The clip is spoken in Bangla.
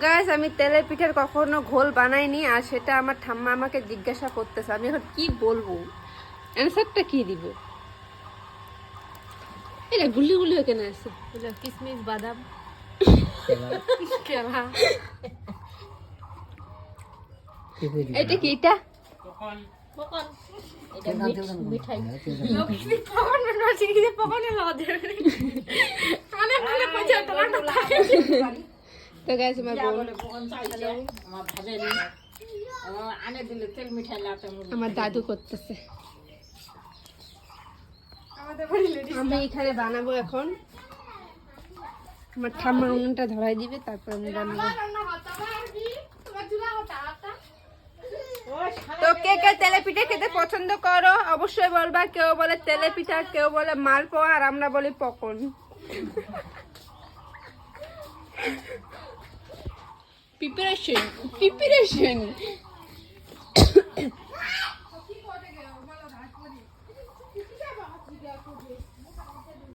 গাইস আমি তেলের পিঠার কখনো ঘোল বানাইনি, আর সেটা আমার ঠাম্মা আমাকে জিজ্ঞাসা করতেছে, আমি এখন কি বলবো, অ্যানসারটা কি দিব? এটা গুলি গুলি কেন আছে? কিসমিস বাদাম এটা কি? এটা মিঠাই তো গাইস আমার বোন, আমার দাদু করতেছে, আমি এখানে বানাবো এখন। আমার ঠাম্মা উনুনটা ধরাই দিবে, তারপর আমি বানাবো। তো কে কে তেলে পিঠা খেতে পছন্দ করো অবশ্যই বলবা। কেউ বলে তেলে পিঠা, কেউ বলে মালপোয়া, আর আমরা বলি পকন। প্রিপারেশন